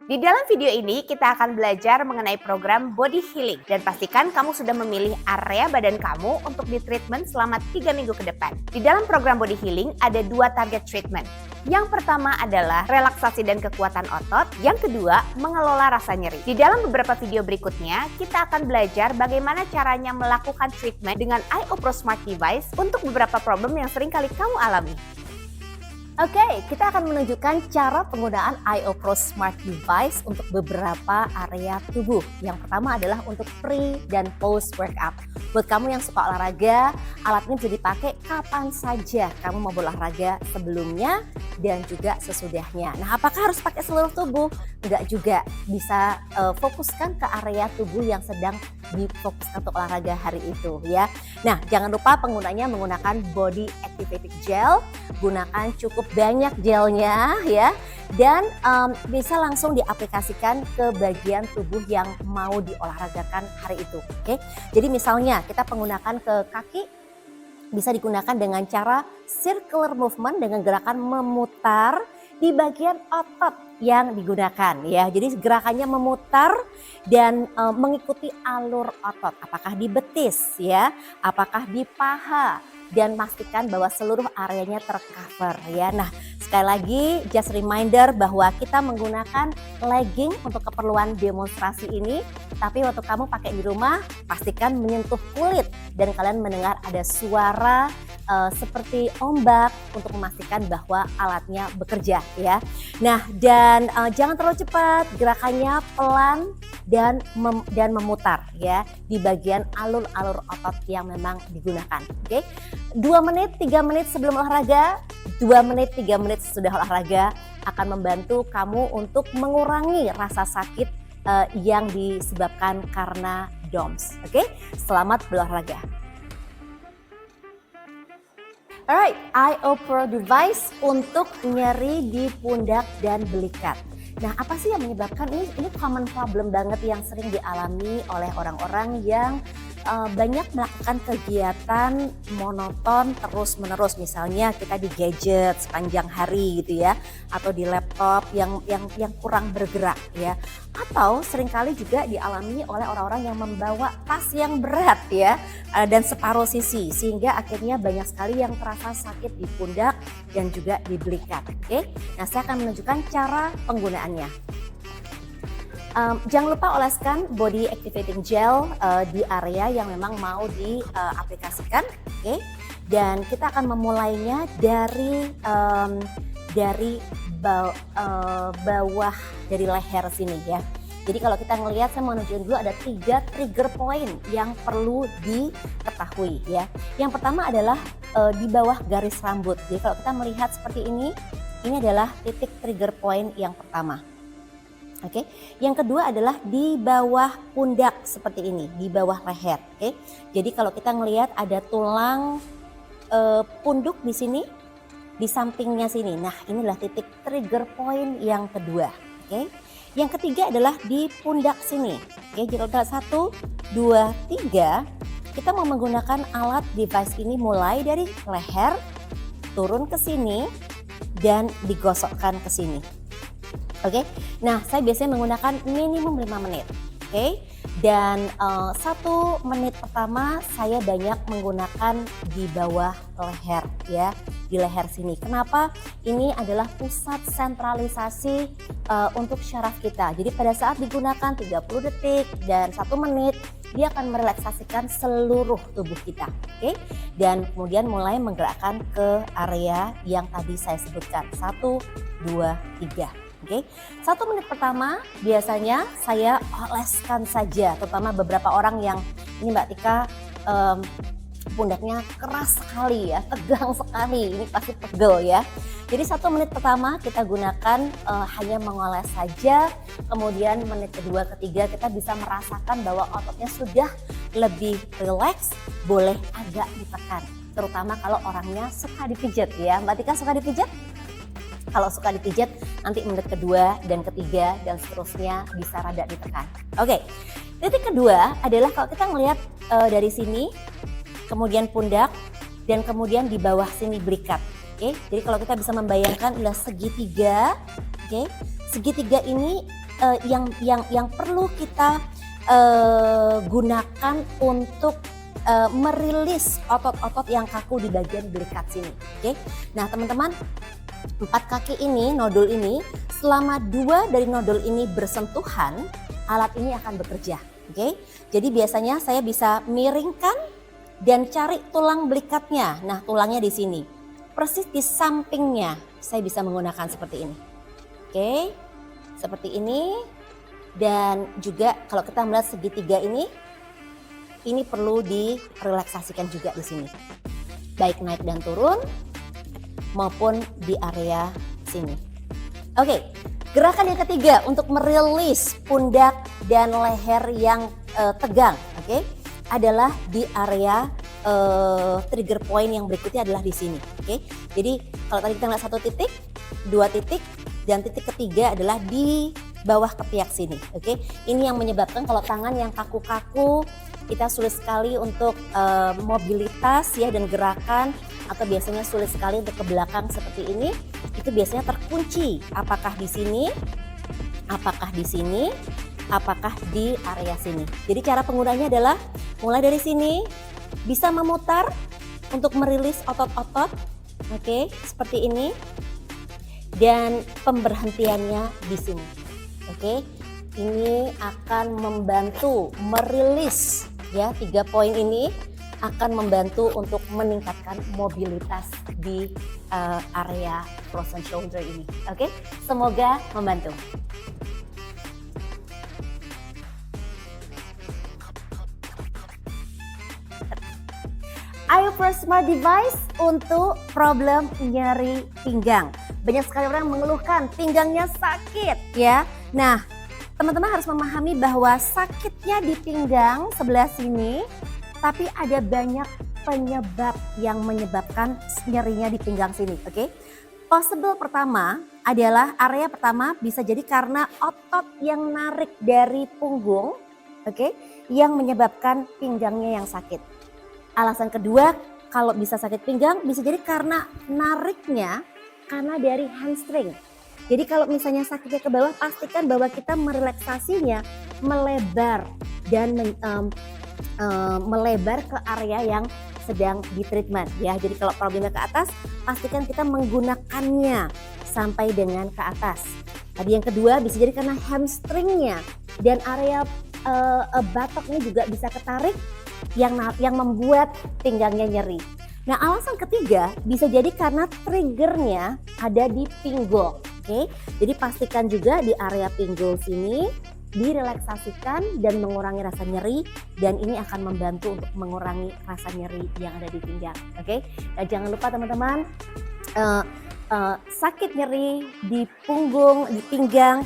Di dalam video ini kita akan belajar mengenai program body healing dan pastikan kamu sudah memilih area badan kamu untuk di treatment selama 3 minggu ke depan. Di dalam program body healing ada 2 target treatment. Yang pertama adalah relaksasi dan kekuatan otot, yang kedua mengelola rasa nyeri. Di dalam beberapa video berikutnya kita akan belajar bagaimana caranya melakukan treatment dengan iOPRO Smart Device untuk beberapa problem yang sering kali kamu alami. Oke, kita akan menunjukkan cara penggunaan iOPRO Smart Device untuk beberapa area tubuh. Yang pertama adalah untuk pre dan post workout. Buat kamu yang suka olahraga, alat ini bisa dipakai kapan saja kamu mau berolahraga, sebelumnya dan juga sesudahnya. Nah, apakah harus pakai seluruh tubuh? Enggak juga, bisa fokuskan ke area tubuh yang sedang difokuskan untuk olahraga hari itu ya. Nah, jangan lupa penggunanya menggunakan body activating gel, gunakan cukup banyak gelnya ya, dan bisa langsung diaplikasikan ke bagian tubuh yang mau diolahragakan hari itu. Oke, jadi misalnya kita menggunakan ke kaki, bisa digunakan dengan cara circular movement dengan gerakan memutar di bagian otot yang digunakan ya. Jadi gerakannya memutar dan mengikuti alur otot, apakah di betis ya, apakah di paha, dan pastikan bahwa seluruh areanya tercover ya. Nah, sekali lagi just reminder bahwa kita menggunakan legging untuk keperluan demonstrasi ini, tapi waktu kamu pakai di rumah pastikan menyentuh kulit dan kalian mendengar ada suara seperti ombak untuk memastikan bahwa alatnya bekerja ya. Nah, dan jangan terlalu cepat, gerakannya pelan dan memutar ya di bagian alur-alur otot yang memang digunakan. Oke. 2 menit, 3 menit sebelum olahraga, 2 menit, 3 menit sesudah olahraga akan membantu kamu untuk mengurangi rasa sakit yang disebabkan karena DOMS. Oke, selamat berolahraga. Alright, iOPRO device untuk nyeri di pundak dan belikat. Nah, apa sih yang menyebabkan ini common problem banget yang sering dialami oleh orang-orang yang banyak melakukan kegiatan monoton terus-menerus, misalnya kita di gadget sepanjang hari gitu ya, atau di laptop yang kurang bergerak ya, atau seringkali juga dialami oleh orang-orang yang membawa tas yang berat ya dan separuh sisi, sehingga akhirnya banyak sekali yang terasa sakit di pundak dan juga di belikat. Oke, nah saya akan menunjukkan cara penggunaannya. Jangan lupa oleskan body activating gel di area yang memang mau diaplikasikan, oke? Dan kita akan memulainya dari bawah dari leher sini ya. Jadi kalau kita ngelihat, saya mau nunjukin dulu ada 3 trigger point yang perlu diketahui ya. Yang pertama adalah di bawah garis rambut. Jadi kalau kita melihat seperti ini adalah titik trigger point yang pertama. Oke, yang kedua adalah di bawah pundak seperti ini, di bawah leher. Oke, jadi kalau kita ngelihat ada tulang punduk di sini, di sampingnya sini. Nah, inilah titik trigger point yang kedua. Oke, yang ketiga adalah di pundak sini. Oke, jadi kalau 1, 2, 3, kita mau menggunakan alat device ini mulai dari leher, turun ke sini, dan digosokkan ke sini. Oke, nah saya biasanya menggunakan minimum 5 menit. Oke, dan 1 menit pertama saya banyak menggunakan di bawah leher ya, di leher sini. Kenapa? Ini adalah pusat sentralisasi untuk syaraf kita. Jadi pada saat digunakan 30 detik dan 1 menit, dia akan merelaksasikan seluruh tubuh kita. Oke, dan kemudian mulai menggerakkan ke area yang tadi saya sebutkan, 1, 2, 3. Oke, 1 menit pertama biasanya saya oleskan saja, terutama beberapa orang yang ini Mbak Tika pundaknya keras sekali ya, tegang sekali, ini pasti pegel ya. Jadi 1 menit pertama kita gunakan hanya mengoles saja, kemudian menit kedua, ketiga kita bisa merasakan bahwa ototnya sudah lebih rileks, boleh agak ditekan, terutama kalau orangnya suka dipijat ya. Mbak Tika suka dipijat? Kalau suka dipijat, nanti menit kedua dan ketiga dan seterusnya bisa rada ditekan. Oke, titik kedua adalah kalau kita melihat dari sini, kemudian pundak, dan kemudian di bawah sini belikat. Oke, jadi kalau kita bisa membayangkan adalah segitiga. Oke, segitiga ini yang perlu kita gunakan untuk merilis otot-otot yang kaku di bagian belikat sini. Oke. Nah, teman-teman, 4 kaki ini, nodul ini, selama 2 dari nodul ini bersentuhan, alat ini akan bekerja. Oke. Jadi biasanya saya bisa miringkan dan cari tulang belikatnya. Nah, tulangnya di sini. Persis di sampingnya saya bisa menggunakan seperti ini. Oke. Seperti ini. Dan juga kalau kita melihat segitiga ini perlu direlaksasikan juga di sini. Baik naik dan turun maupun di area sini. Oke, gerakan yang ketiga untuk merilis pundak dan leher yang tegang, oke, adalah di area trigger point yang berikutnya adalah di sini, oke. Jadi kalau tadi kita lihat 1 titik, 2 titik, dan titik ketiga adalah di bawah ketiak sini, oke. Ini yang menyebabkan kalau tangan yang kaku-kaku kita sulit sekali untuk mobilitas ya dan gerakan, atau biasanya sulit sekali untuk ke belakang seperti ini. Itu biasanya terkunci, apakah di sini, apakah di sini, apakah di area sini. Jadi cara penggunanya adalah mulai dari sini bisa memutar untuk merilis otot-otot, oke, seperti ini. Dan pemberhentiannya di sini. Oke. Ini akan membantu merilis ya 3 poin ini akan membantu untuk meningkatkan mobilitas di area frozen shoulder ini. Oke. Semoga membantu. iOPRO Smart Device untuk problem nyeri pinggang. Banyak sekali orang mengeluhkan pinggangnya sakit ya. Nah, teman-teman harus memahami bahwa sakitnya di pinggang sebelah sini, tapi ada banyak penyebab yang menyebabkan nyerinya di pinggang sini, oke? Possible pertama adalah area pertama bisa jadi karena otot yang narik dari punggung, oke, yang menyebabkan pinggangnya yang sakit. Alasan kedua, kalau bisa sakit pinggang bisa jadi karena nariknya karena dari hamstring. Jadi kalau misalnya sakitnya ke bawah, pastikan bahwa kita merelaksasinya melebar dan melebar ke area yang sedang di treatment ya. Jadi kalau problemnya ke atas, pastikan kita menggunakannya sampai dengan ke atas. Tadi yang kedua bisa jadi karena hamstringnya dan area batoknya juga bisa ketarik yang membuat pinggangnya nyeri. Nah, alasan ketiga bisa jadi karena triggernya ada di pinggul. Oke, jadi pastikan juga di area pinggul sini direlaksasikan dan mengurangi rasa nyeri, dan ini akan membantu untuk mengurangi rasa nyeri yang ada di pinggang. Oke, nah, jangan lupa teman-teman, sakit nyeri di punggung, di pinggang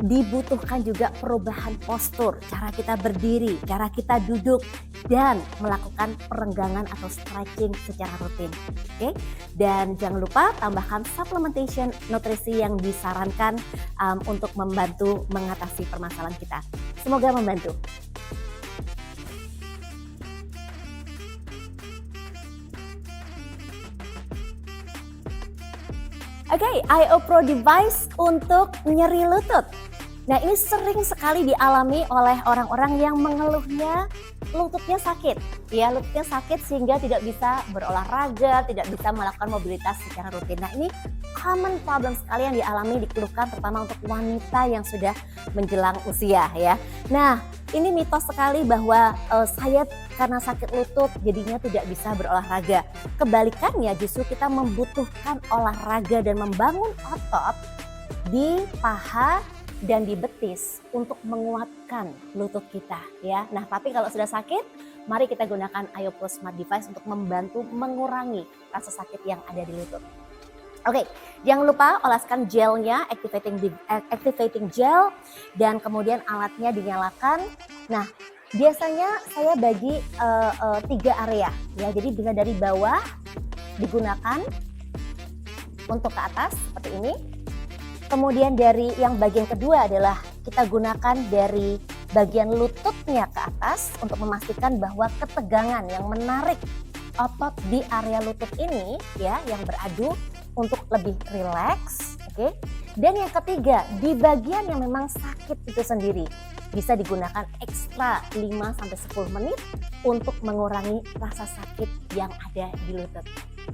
dibutuhkan juga perubahan postur, cara kita berdiri, cara kita duduk, dan melakukan perenggangan atau stretching secara rutin. Oke, dan jangan lupa tambahkan supplementation nutrisi yang disarankan untuk membantu mengatasi permasalahan kita. Semoga membantu. Oke, iOPRO device untuk nyeri lutut. Nah, ini sering sekali dialami oleh orang-orang yang mengeluhnya lututnya sakit. Ya, lututnya sakit sehingga tidak bisa berolahraga, tidak bisa melakukan mobilitas secara rutin. Nah, ini common problem sekali yang dialami, dikeluhkan terutama untuk wanita yang sudah menjelang usia ya. Nah, ini mitos sekali bahwa saya karena sakit lutut jadinya tidak bisa berolahraga. Kebalikannya, justru kita membutuhkan olahraga dan membangun otot di paha dan di betis untuk menguatkan lutut kita ya. Nah, tapi kalau sudah sakit, mari kita gunakan iOPRO Smart Device untuk membantu mengurangi rasa sakit yang ada di lutut. Oke, jangan lupa oleskan gelnya, activating gel, dan kemudian alatnya dinyalakan. Nah, biasanya saya bagi 3 area ya. Jadi bisa dari bawah digunakan untuk ke atas seperti ini. Kemudian dari yang bagian kedua adalah kita gunakan dari bagian lututnya ke atas untuk memastikan bahwa ketegangan yang menarik otot di area lutut ini ya yang beradu untuk lebih rileks, oke? Dan yang ketiga, di bagian yang memang sakit itu sendiri, bisa digunakan ekstra 5-10 menit untuk mengurangi rasa sakit yang ada di lutut.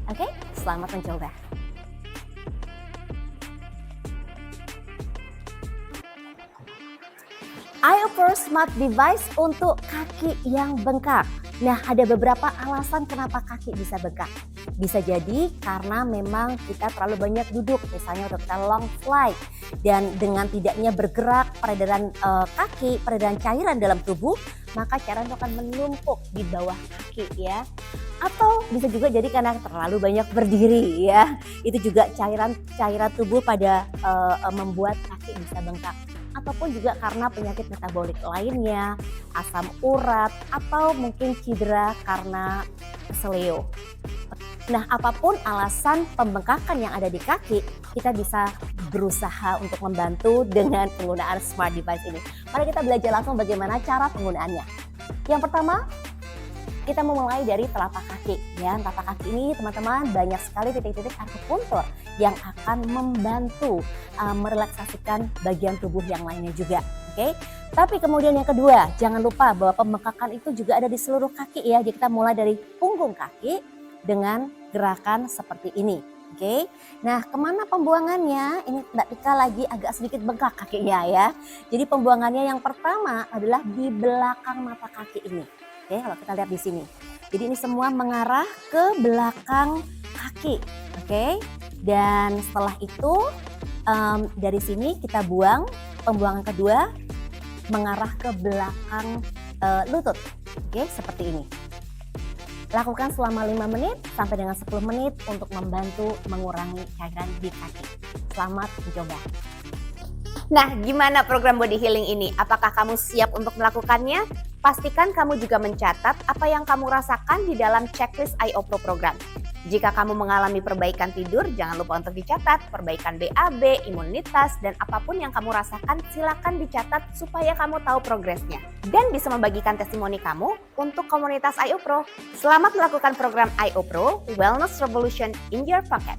Oke, selamat mencoba. iOPRO Smart Device untuk kaki yang bengkak. Nah, ada beberapa alasan kenapa kaki bisa bengkak. Bisa jadi karena memang kita terlalu banyak duduk, misalnya untuk kita long flight, dan dengan tidaknya bergerak peredaran kaki, peredaran cairan dalam tubuh, maka cairan itu akan menumpuk di bawah kaki ya. Atau bisa juga jadi karena terlalu banyak berdiri ya. Itu juga cairan tubuh pada membuat kaki bisa bengkak. Ataupun juga karena penyakit metabolik lainnya, asam urat, atau mungkin cedera karena keseleo. Nah, apapun alasan pembengkakan yang ada di kaki, kita bisa berusaha untuk membantu dengan penggunaan smart device ini. Mari kita belajar langsung bagaimana cara penggunaannya. Yang pertama, kita memulai dari telapak kaki ya. Telapak kaki ini teman-teman banyak sekali titik-titik akupuntur yang akan membantu merelaksasikan bagian tubuh yang lainnya juga. Oke. Tapi kemudian yang kedua, jangan lupa bahwa pembengkakan itu juga ada di seluruh kaki ya. Jadi kita mulai dari punggung kaki dengan gerakan seperti ini. Oke. Nah, kemana pembuangannya? Ini Mbak Tika lagi agak sedikit bengkak kakinya ya. Jadi pembuangannya yang pertama adalah di belakang mata kaki ini. Oke, kalau kita lihat di sini. Jadi ini semua mengarah ke belakang kaki. Oke. Dan setelah itu dari sini kita buang. Pembuangan kedua mengarah ke belakang lutut. Oke, seperti ini. Lakukan selama 5 menit sampai dengan 10 menit untuk membantu mengurangi cairan di kaki. Selamat mencoba. Nah, gimana program body healing ini? Apakah kamu siap untuk melakukannya? Pastikan kamu juga mencatat apa yang kamu rasakan di dalam checklist iOPRO program. Jika kamu mengalami perbaikan tidur, jangan lupa untuk dicatat. Perbaikan BAB, imunitas, dan apapun yang kamu rasakan, silakan dicatat supaya kamu tahu progresnya. Dan bisa membagikan testimoni kamu untuk komunitas iOPRO. Selamat melakukan program iOPRO, Wellness Revolution in your Pocket.